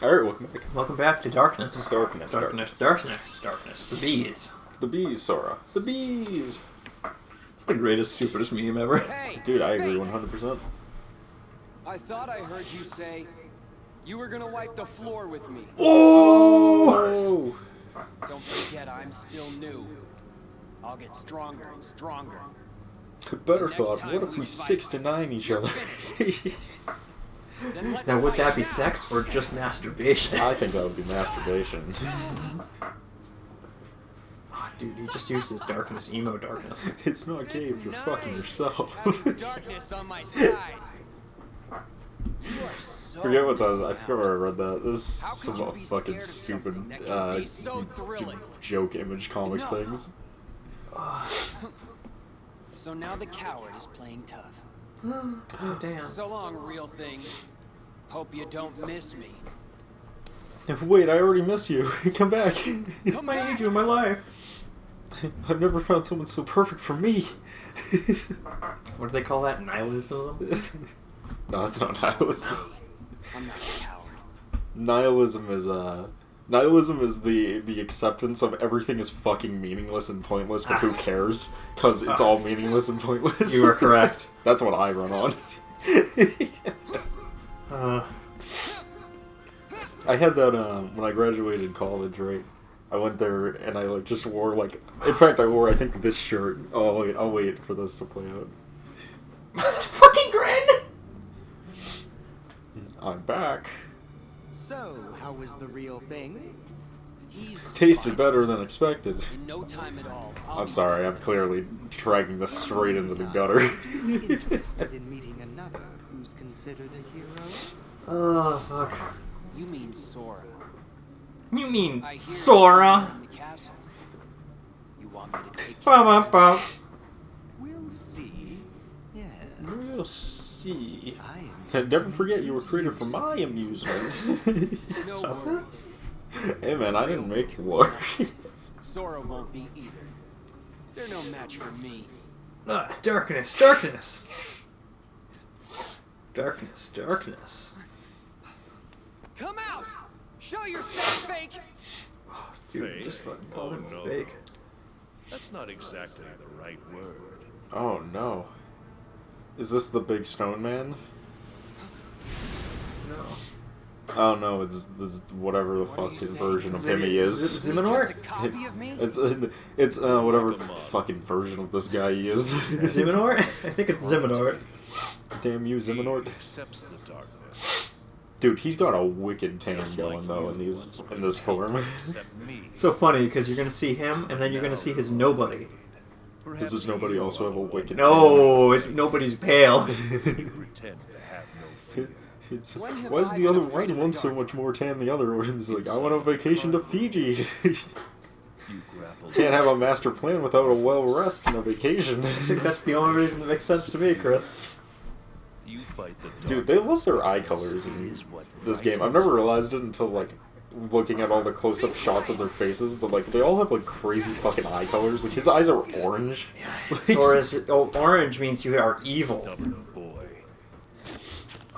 Alright, welcome back. Welcome back to Darkness. Darkness. The bees. The bees, Sora. The bees! It's the greatest, stupidest meme ever. Hey, Dude, I agree 100%. I thought I heard you say you were gonna wipe the floor with me. Oh! Don't forget I'm still new. I'll get stronger and stronger. Better Next thought, time what if we we fight, 6-9 each other? Then let's Now, would fight that be now. sex or just masturbation? I think that would be masturbation. Oh, dude, he just used his darkness, emo darkness. It's not gay if you're fucking yourself. Having darkness on my side. You are so Forget what that was. I missing forgot where I out. read that. This How is could some you be fucking scared of stupid something that can be so thrilling? joke image comic No. things. So now the coward is playing tough. Oh, damn. So long, real thing. Hope you don't miss me. Wait, I already miss you. Come back. Come I back. need you in my life. I've never found someone so perfect for me. What do they call that? Nihilism? No, that's not nihilism. I'm not a coward. Nihilism is the acceptance of everything is fucking meaningless and pointless, but who cares? Because it's all meaningless and pointless. You are correct. That's what I run on. I had that when I graduated college, right? I went there and I just wore in fact I wore I think this shirt. Oh wait, I'll wait for this to play out. Fucking grin! I'm back. So, how was the real thing? He's Tasted fine. better than expected. In no time at all. I'll I'm be sorry, back. I'm clearly dragging this straight into the gutter. Interested in meeting another who's considered a hero? Oh, fuck. You mean Sora? You mean I hear Sora? you're in the castle. You want me to take Bum, care bum, of bum. We'll see. Yes. We'll see. I am And never forget you were created for my amusement. No worries. Hey man, I didn't make you war. Sora won't be either. They're no match for me. Darkness. Come out! Show yourself, fake! Dude, Fake? just fucking Oh, call him no. fake. That's not exactly the right word. Oh no. Is this the big stone man? No. Oh no, it's this whatever the What are you fucking saying? version of him he is. Is it Ziminor? Just a copy of me? It's whatever Come on. fucking version of this guy he is. Ziminor? I think it's Ziminor. Damn you, He Ziminort. accepts the darkness. Dude, he's got a wicked tan Just going like though you in this form. Accept me. So funny, because you're gonna see him, and then you're gonna see his nobody. Does his nobody also have a wicked No, nobody's pale. You pretend to have no fear. It's, When have why is I the been other afraid one of the one so dark? much more tan than the other one? It's like, I went on vacation to Fiji. You grapple. Can't have a master plan without a well rest and a vacation. I think that's the only reason that makes sense to me, Chris. You fight the Dude, they love their eye colors in this game. I've never realized it until looking at all the close-up shots of their faces, but they all have crazy fucking eye colors. Like his eyes are orange. Sora's orange means you are evil. stubborn boy.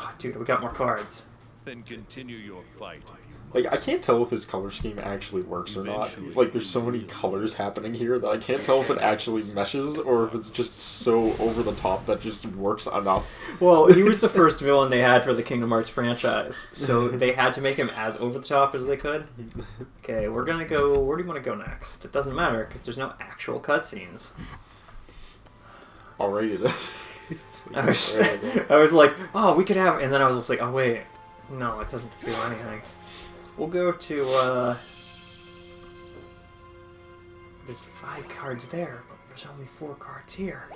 Oh, dude, we got more cards. Then continue your fight. if you I can't tell if his color scheme actually works or not. There's so many colors happening here that I can't tell if it actually meshes or if it's just so over the top that just works enough. Well, he was the first villain they had for the Kingdom Hearts franchise, so they had to make him as over the top as they could. Okay, we're gonna go. Where do you want to go next? It doesn't matter because there's no actual cutscenes. Alrighty then. I was like, oh, we could have, and then I was just like, oh wait, no, it doesn't do anything. We'll go to. There's 5 cards there, but there's only 4 cards here.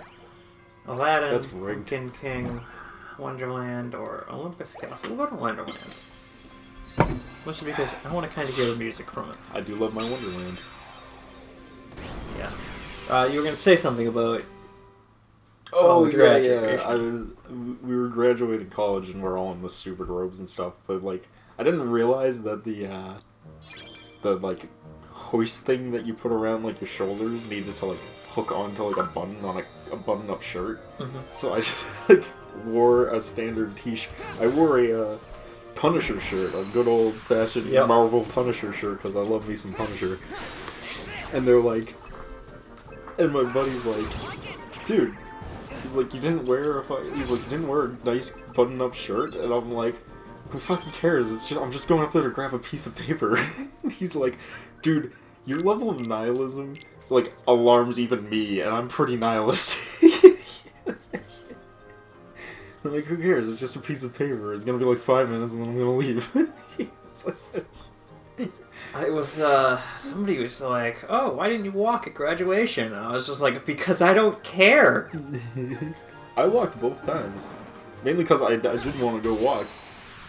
Aladdin, That's rigged. Pumpkin King, Wonderland, or Olympus Castle. We'll go to Wonderland. Mostly because I want to kind of hear the music from it. I do love my Wonderland. Yeah. You were going to say something about... Oh, the yeah. graduation. We were graduating college and we're all in the stupid robes and stuff, but I didn't realize that the hoist thing that you put around your shoulders needed to hook onto a button on a button-up shirt. Mhm. So I just wore a standard t-shirt. I wore a Punisher shirt, a good old-fashioned Marvel Punisher shirt, because I love me some Punisher. And they're like... And my buddy's like, dude, he's like, you didn't wear a nice button-up shirt? And I'm like, who fucking cares? I'm just going up there to grab a piece of paper. And he's like, dude, your level of nihilism, like, alarms even me, and I'm pretty nihilistic. I'm like, who cares? It's just a piece of paper. It's gonna be like 5 minutes and then I'm gonna leave. I was, somebody was like, oh, why didn't you walk at graduation? And I was just like, because I don't care. I walked both times. Mainly because I did want to go walk,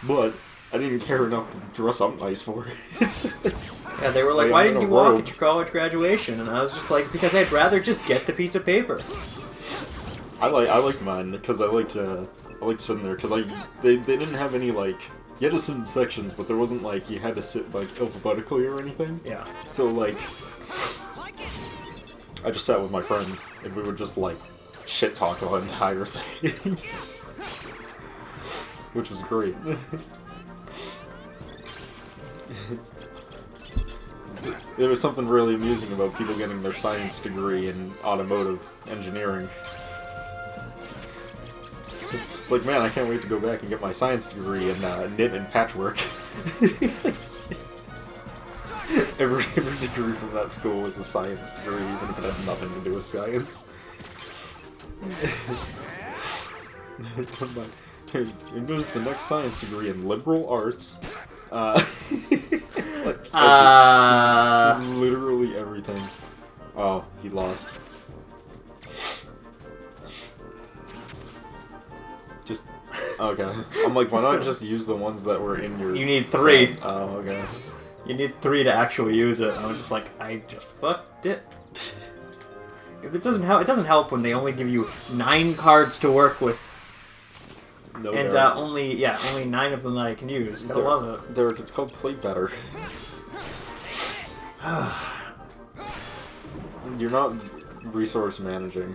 but I didn't care enough to dress up nice for it. Yeah, they were like, why didn't you walk at your college graduation? And I was just like, because I'd rather just get the piece of paper. I liked mine because I liked sitting there because they didn't have any like you had to sit in sections, but there wasn't like you had to sit like alphabetically or anything. Yeah. So like I just sat with my friends and we would just like shit talk the entire thing, which was great. There was something really amusing about people getting their science degree in automotive engineering. It's like, man, I can't wait to go back and get my science degree in knit and patchwork. every degree from that school was a science degree, even if it had nothing to do with science. And goes the next science degree in liberal arts. It's like just literally everything. Oh, he lost. Just okay. I'm like, why not just use the ones that were in your? You need 3. Set? Oh, okay. You need 3 to actually use it. I was just like, I just fucked it. It doesn't help when they only give you 9 cards to work with. No, and only 9 of them that I can use. You gotta love it. Derek, it's called play better. You're not resource managing.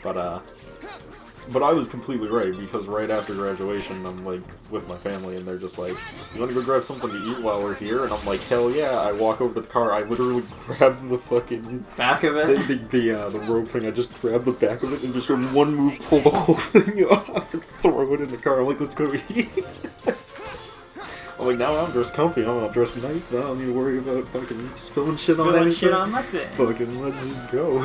But I was completely right, because right after graduation, I'm like with my family, and they're just like, "You want to go grab something to eat while we're here?" And I'm like, "Hell yeah!" I walk over to the car. I literally grab the fucking back of it, the rope thing. I just grab the back of it and just in one move pull the whole thing off and throw it in the car. I'm like, "Let's go eat." I'm like, now I'm dressed comfy. I'm dressed nice. I don't need to worry about fucking spilling shit on anything. Shit on my thing. Fucking let's just go.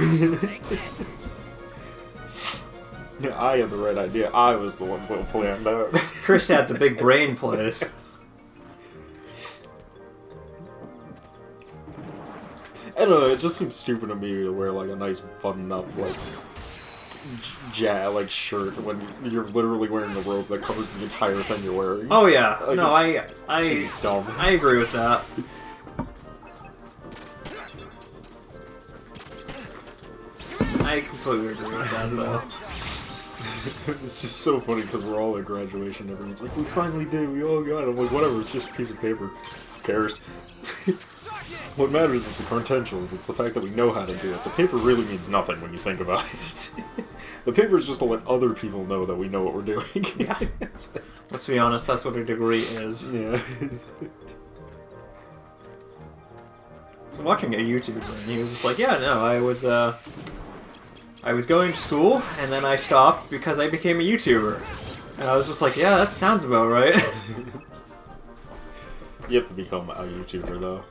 Yeah, I had the right idea. I was the one well planned out. Chris had the big brain plays. I don't know, it just seems stupid to me to wear like a nice button-up like shirt when you're literally wearing a robe that covers the entire thing you're wearing. Oh yeah, like, no, seems dumb. I agree with that. I completely agree with that though. It's just so funny because we're all at graduation. Everyone's like, "We finally did. We all got it." I'm like, "Whatever. It's just a piece of paper. Who cares?" What matters is the credentials. It's the fact that we know how to do it. The paper really means nothing when you think about it. The paper is just to let other people know that we know what we're doing. Yeah. Let's be honest. That's what a degree is. Yeah. So watching a YouTuber, and he was just like, "Yeah, no, I was going to school, and then I stopped because I became a YouTuber." And I was just like, yeah, that sounds about right. You have to become a YouTuber, though.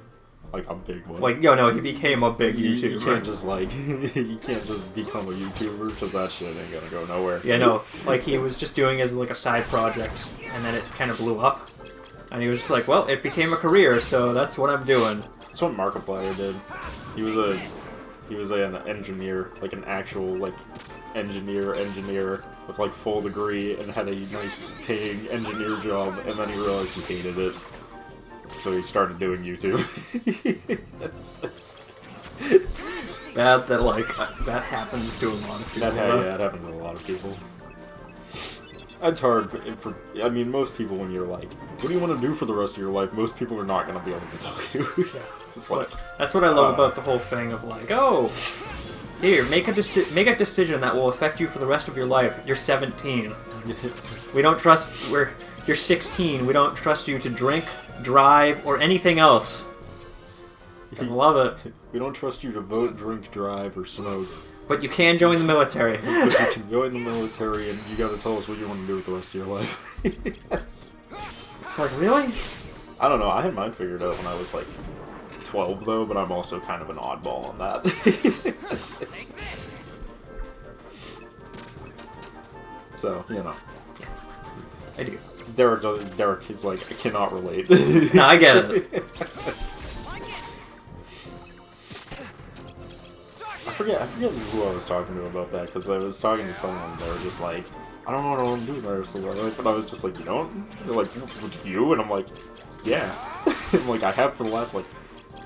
Like, a big one. Like, no, he became a big YouTuber. You can't just, you can't just become a YouTuber, because that shit ain't gonna go nowhere. Yeah, no, like, he was just doing it as, like, a side project, and then it kind of blew up. And he was just like, well, it became a career, so that's what I'm doing. That's what Markiplier did. He was an engineer, like an actual, like, engineer with, like, full degree and had a nice paying engineer job, and then he realized he hated it. So he started doing YouTube. Bad that, like, that happens to a lot of people. Yeah, it happens to a lot of people. It's hard I mean, most people, when you're like, what do you want to do for the rest of your life? Most people are not going to be able to tell you. Yeah. It's like, that's what I love about the whole thing of like, oh, Here, make a decision that will affect you for the rest of your life. You're 17. We don't trust... You're 16. We don't trust you to drink, drive, or anything else. I love it. We don't trust you to vote, drink, drive, or smoke. But you can join the military. But you can join the military, and you gotta tell us what you want to do with the rest of your life. Yes. It's like, really? I don't know, I had mine figured out when I was like 12 though, but I'm also kind of an oddball on that. So, you know. I do. Derek is like, I cannot relate. No, I get it. I forget who I was talking to about that, because I was talking to someone, they were just like, I don't know what I want to do with the rest of my life, and I was just like, you don't? They're like, what, you? And I'm like, yeah. I'm like, I have for the last, like,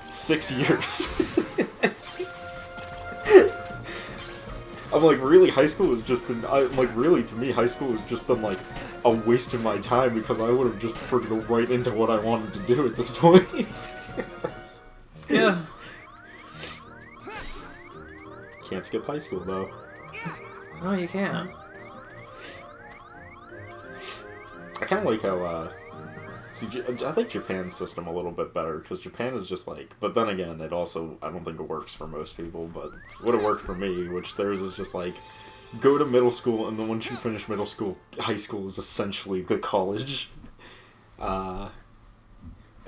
6 years. I'm like, really, high school has just been, like, really, to me, high school has just been, like, a waste of my time, because I would have just preferred to go right into what I wanted to do at this point. Yeah. Can't skip high school, though. No, you can't. I kind of like how, see, I like Japan's system a little bit better, because Japan is just like, but then again, it also, I don't think it works for most people, but it would have worked for me, which theirs is just like, go to middle school, and then once you finish middle school, high school is essentially the college.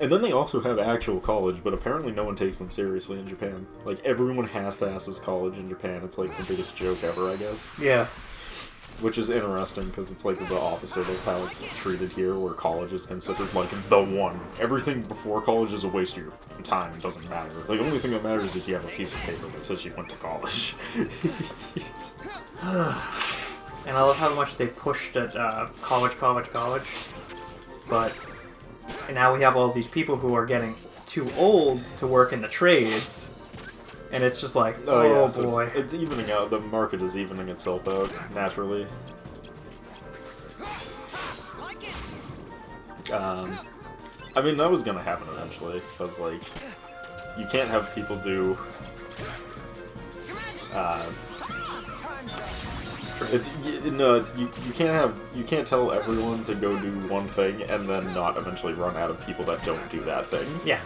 And then they also have actual college, but apparently no one takes them seriously in Japan. Like, everyone half-asses college in Japan. It's like the biggest joke ever, I guess. Yeah. Which is interesting, because it's like the opposite of how it's treated here, where college is considered like the one. Everything before college is a waste of your time. It doesn't matter. Like, the only thing that matters is you have a piece of paper that says you went to college. And I love how much they pushed at college. But and now we have all these people who are getting too old to work in the trades. And it's just like, oh yeah, so boy. it's evening out. The market is evening itself out, naturally. I mean, that was gonna happen eventually, because, like, you can't have people do... you can't tell everyone to go do one thing and then not eventually run out of people that don't do that thing. Yeah.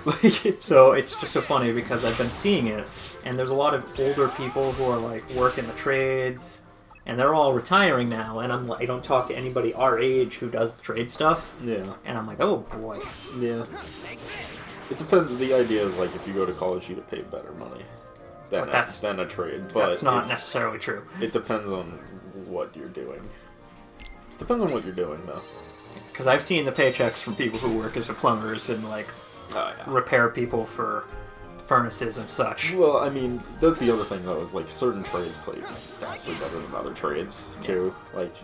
So it's just so funny because I've been seeing it, and there's a lot of older people who are like working the trades, and they're all retiring now, and I'm like, I don't talk to anybody our age who does the trade stuff. Yeah. And I'm like, oh boy. Yeah. It depends. The idea is like if you go to college, you get paid better money than a trade. But that's not necessarily true. It depends on what you're doing. Depends on what you're doing, though. Because I've seen the paychecks from people who work as plumbers and like repair people for furnaces and such. Well, I mean, that's the other thing though. Is like certain trades play vastly better than other trades too. Like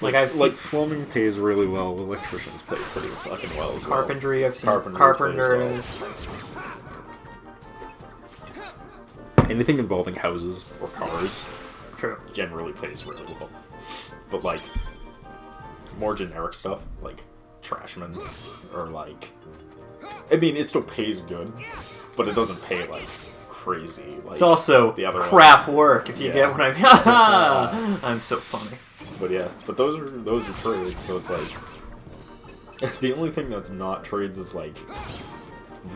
plumbing pays really well. Electricians pay pretty fucking well as well. Carpentry, I've seen carpenters. Anything involving houses or cars generally pays really well. But, like, more generic stuff, like trashmen, or, like... I mean, it still pays good, but it doesn't pay, like, crazy. Like, it's also the other crap work, if you get what I mean. I'm so funny. But, yeah, but those are trades, so it's like... The only thing that's not trades is, like,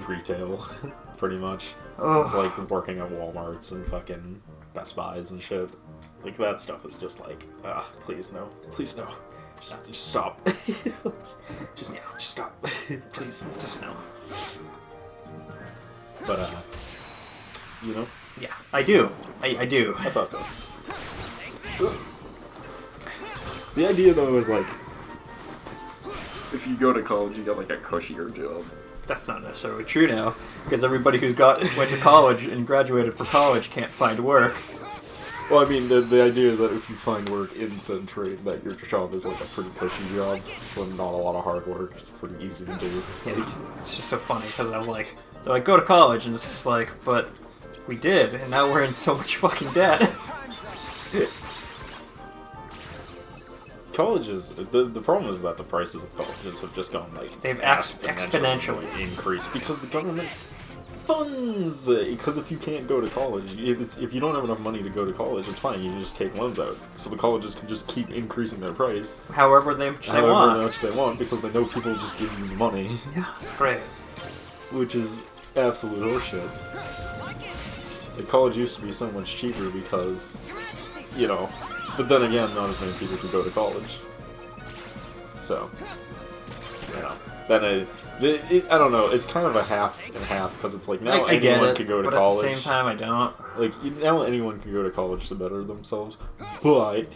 retail, pretty much. Oh. It's like working at Walmarts and fucking Best Buys and shit. Like, that stuff is just like, please no. Please no. Just stop. just stop. Please, just no. But, you know? Yeah, I do. I do. I thought so. The idea, though, is like, if you go to college, you get, like, a cushier job. That's not necessarily true now, because everybody who's went to college and graduated from college can't find work. Well, I mean, the idea is that if you find work in said trade, that your job is like a pretty cushy job, so not a lot of hard work. It's pretty easy to do. Yeah, it's just so funny because I'm like, they're like, go to college, and it's just like, but we did, and now we're in so much fucking debt. Colleges, the problem is that the prices of colleges have just gone like they've exponentially increased because the government funds! Because if you can't go to college, if you don't have enough money to go to college, it's fine, you can just take loans out. So the colleges can just keep increasing their price. However much they want. Much they want, because they know people will just give them the money. Yeah, it's great. Which is absolute horseshit. Like, college used to be so much cheaper because, you know, but then again, not as many people could go to college. So, you know, then I don't know, it's kind of a half and half, because it's like, now anyone can go to college. But at the same time, I don't. Like, now anyone can go to college to better themselves, but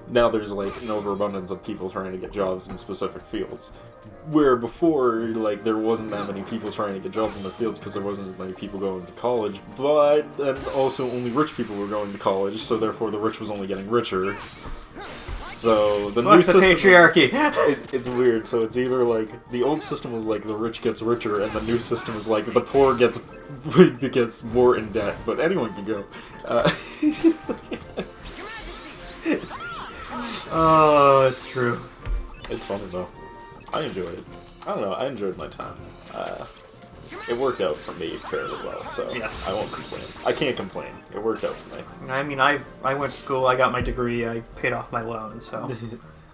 now there's, like, an overabundance of people trying to get jobs in specific fields. Where before, like, there wasn't that many people trying to get jobs in the fields because there wasn't as many people going to college, but then also only rich people were going to college, so therefore the rich was only getting richer. So the new system, patriarchy. It's weird. So it's either like the old system was like the rich gets richer, and the new system is like the poor gets more in debt. But anyone can go. Oh, it's true. It's funny though. I enjoyed it. I don't know. I enjoyed my time. It worked out for me fairly well, so yes. I won't complain. I can't complain. It worked out for me. I mean, I went to school, I got my degree, I paid off my loan, so...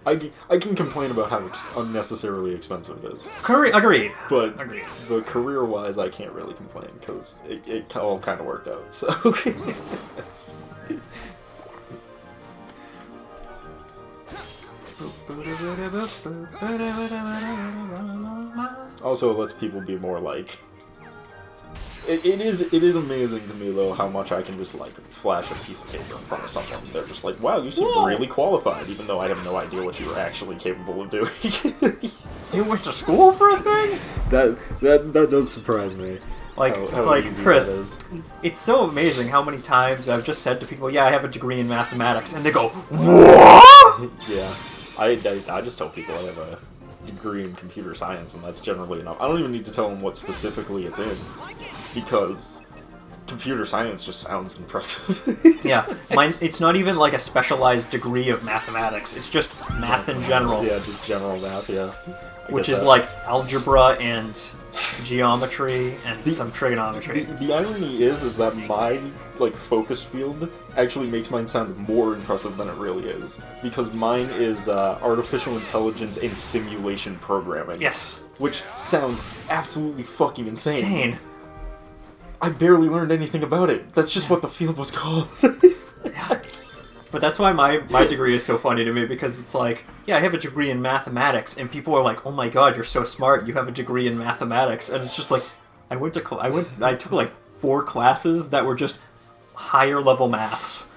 I can complain about how unnecessarily expensive it is. Agreed. But career-wise, I can't really complain, because it all kind of worked out, so... it's... Also, it lets people be more like... It is amazing to me, though, how much I can just, like, flash a piece of paper in front of someone. They're just like, wow, you seem really qualified, even though I have no idea what you were actually capable of doing. You went to school for a thing? That does surprise me. Like, easy Chris, that is. It's so amazing how many times I've just said to people, yeah, I have a degree in mathematics, and they go, what? Yeah. I just tell people I have a degree in computer science, and that's generally enough. I don't even need to tell them what specifically it's in, because computer science just sounds impressive. Yeah, it's not even like a specialized degree of mathematics, it's just math in general. Yeah, just general math, yeah. Which is like algebra and geometry and some trigonometry. The irony is that my focus field actually makes mine sound more impressive than it really is, because mine is artificial intelligence and simulation programming. Yes. Which sounds absolutely fucking insane. I barely learned anything about it. That's just what the field was called. But that's why my degree is so funny to me, because it's like, yeah, I have a degree in mathematics, and people are like, oh my god, you're so smart, you have a degree in mathematics, and it's just like, I took like 4 classes that were just higher level maths.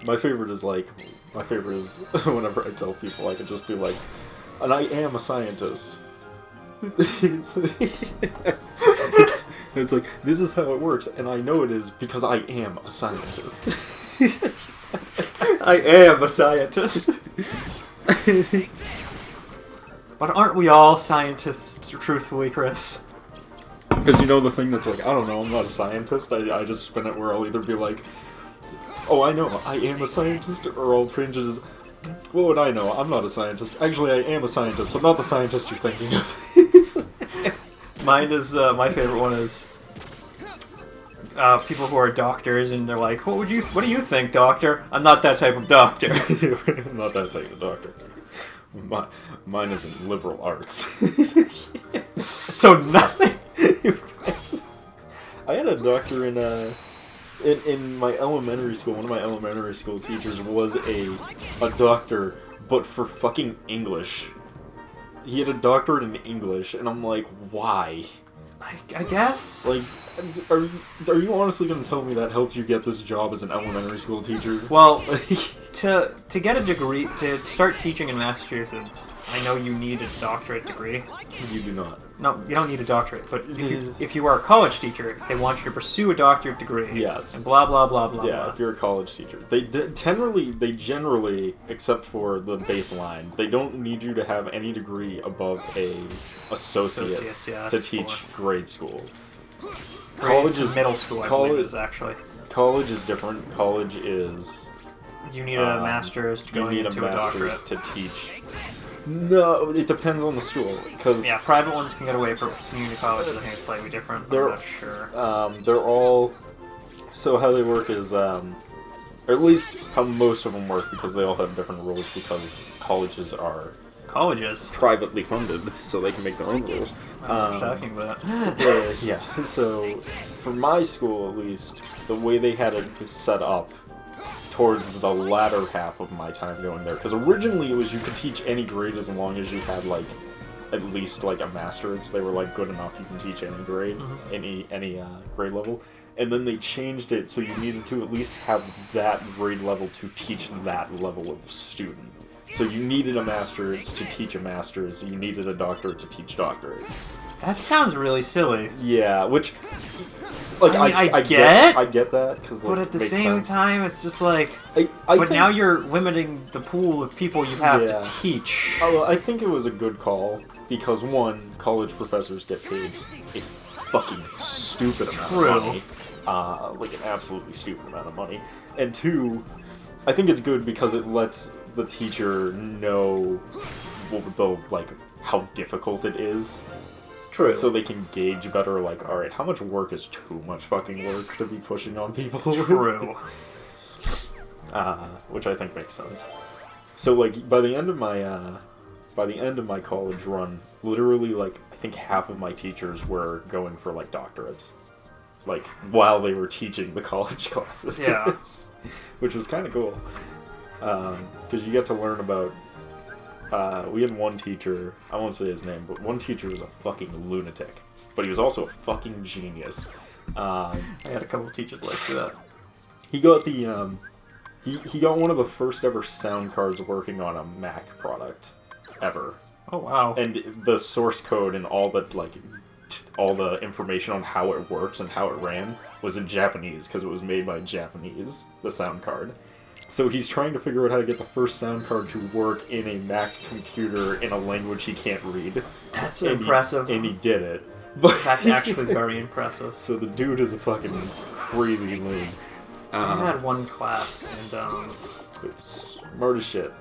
My favorite is whenever I tell people, I can just be like, and I am a scientist. It's like, this is how it works, and I know it is because I am a scientist. I am a scientist. But aren't we all scientists, truthfully, Chris? Because you know the thing that's like, I don't know, I'm not a scientist, I just spin it where I'll either be like, oh, I know, I am a scientist, or I'll change it as, what would I know, I'm not a scientist. Actually, I am a scientist, but not the scientist you're thinking of. Mine is, my favorite one is, people who are doctors, and they're like, what do you think, doctor? I'm not that type of doctor. I'm not that type of doctor. Mine is in liberal arts. So nothing. I had a doctor in my elementary school. One of my elementary school teachers was a doctor, but for fucking English. He had a doctorate in English, and I'm like, why? I guess. Like, are you honestly going to tell me that helps you get this job as an elementary school teacher? Well, to get a degree, to start teaching in Massachusetts, I know you need a doctorate degree. You do not. No, you don't need a doctorate, but if you are a college teacher, they want you to pursue a doctorate degree. Yes. And blah, blah, blah, blah, yeah, blah. if you're a college teacher. They generally, except for the baseline, they don't need you to have any degree above a associate's to teach grade school. College is middle school, I believe it is, actually. College is different. College is... You need a master's to go into a doctorate. to teach. No, it depends on the school, because Yeah, private ones can get away from community colleges. I think it's slightly different. I'm not sure. they're all. So how they work is, or at least how most of them work, because they all have different rules. Because colleges are privately funded, so they can make their own rules. I'm talking about. Yeah. So for my school, at least, the way they had it set up towards the latter half of my time going there, because originally it was you could teach any grade as long as you had like at least like a master's. They were like good enough you can teach any grade, any grade level. And then they changed it so you needed to at least have that grade level to teach that level of student. So you needed a master's to teach a master's. You needed a doctorate to teach doctorate. That sounds really silly. Yeah, which, like, I mean, I get that, because, like, but at the makes same sense. time, it's just like. I but think, now you're limiting the pool of people you have to teach. Oh, I think it was a good call because one, college professors get paid a fucking stupid amount of money, like an absolutely stupid amount of money, and two, I think it's good because it lets the teacher know how difficult it is. True. So they can gauge better, like, alright, how much work is too much fucking work to be pushing on people? True. Which I think makes sense. So, like, by the end of my college run, literally, like, I think half of my teachers were going for, like, doctorates. Like, while they were teaching the college classes. Yeah. Which was kind of cool. Because you get to learn about... we had one teacher, I won't say his name, but one teacher was a fucking lunatic. But he was also a fucking genius. I had a couple teachers like that. He got the, he got one of the first ever sound cards working on a Mac product ever. Oh, wow. And the source code and all the, like, all the information on how it works and how it ran was in Japanese, because it was made by Japanese, the sound card. So he's trying to figure out how to get the first sound card to work in a Mac computer in a language he can't read. That's impressive. And he did it. But that's actually very impressive. So the dude is a fucking crazy loon. I had one class, and smart as shit.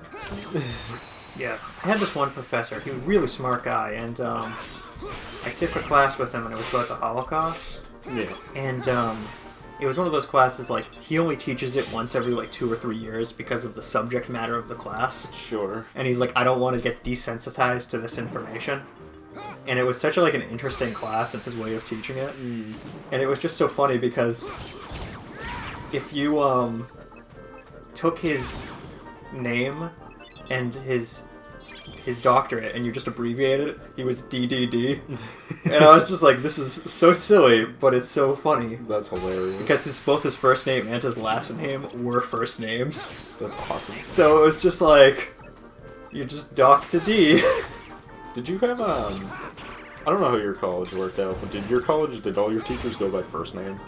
Yeah, I had this one professor. He was a really smart guy, and I took a class with him, and it was about the Holocaust. Yeah. And it was one of those classes, like, he only teaches it once every, like, 2 or 3 years because of the subject matter of the class. Sure. And he's like, I don't want to get desensitized to this information. And it was such a, like, an interesting class in his way of teaching it. And it was just so funny because if you took his name and his doctorate and you just abbreviated it, he was DDD. And I was just like, this is so silly, but it's so funny. That's hilarious. Because both his first name and his last name were first names. That's awesome. So it was just like, you just dock to D. Did you have, I don't know how your college worked out, but did all your teachers go by first name?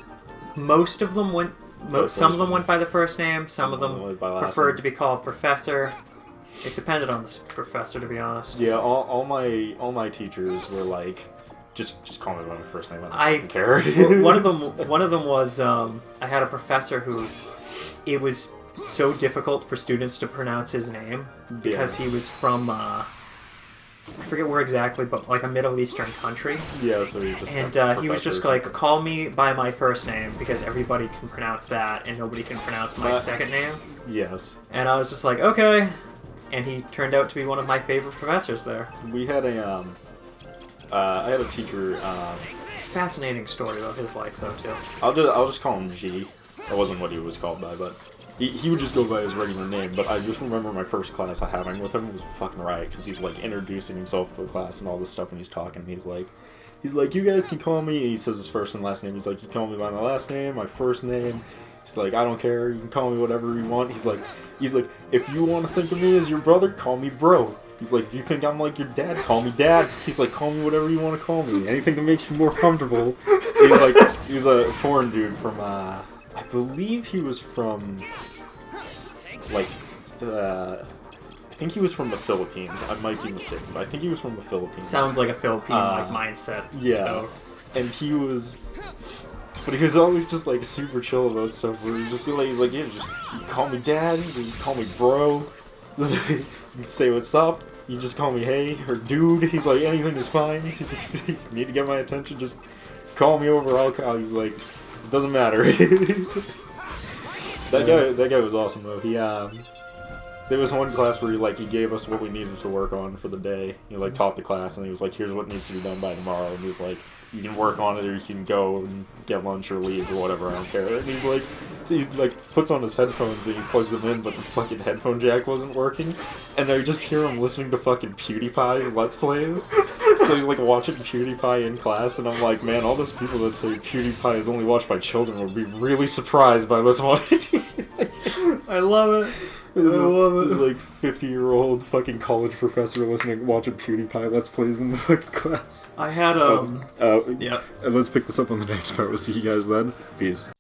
Most of them went, some of them went by the first name, some of them preferred to be called professor. It depended on the professor, to be honest. Yeah, all my teachers were like, just call me by my first name. I don't care. One of them was I had a professor who it was so difficult for students to pronounce his name because he was from I forget where exactly, but like a Middle Eastern country. Yeah, so he just he was just like, call me by my first name because everybody can pronounce that and nobody can pronounce my second name. Yes. And I was just like, okay. And he turned out to be one of my favorite professors there. We had a, I had a teacher, Fascinating story about his life, though, too. I'll just call him G. That wasn't what he was called by, but he would just go by his regular name. But I just remember my first class I having with him was a fucking riot, because he's, like, introducing himself to the class and all this stuff, and he's talking, and he's like, you guys can call me, and he says his first and last name. He's like, you can call me by my last name, my first name. He's like, I don't care, you can call me whatever you want. He's like, if you want to think of me as your brother, call me bro. He's like, if you think I'm like your dad, call me dad. He's like, call me whatever you want to call me. Anything that makes you more comfortable. He's a foreign dude from, I believe he was from, like, I think he was from the Philippines. I might be mistaken, but I think he was from the Philippines. Sounds like a Philippine, mindset. Yeah. Though. And he was... But he was always just, like, super chill about stuff, where he's like, yeah, just, you can call me dad, you can call me bro, you can say what's up, you just call me hey or dude. He's like, anything is fine. You just you need to get my attention. Just call me over. I'll call. He's like, it doesn't matter. That guy was awesome though. There was one class where he gave us what we needed to work on for the day. He like taught the class, and he was like, here's what needs to be done by tomorrow. And he was like, you can work on it, or you can go and get lunch or leave or whatever. I don't care. And he's like puts on his headphones and he plugs them in, but the fucking headphone jack wasn't working. And I just hear him listening to fucking PewDiePie's Let's Plays. So he's like watching PewDiePie in class, and I'm like, man, all those people that say PewDiePie is only watched by children would be really surprised by this one. I love it. I love it. Like 50-year-old fucking college professor watching PewDiePie Let's Plays in the fucking class. I had yeah. Let's pick this up on the next part. We'll see you guys then. Peace.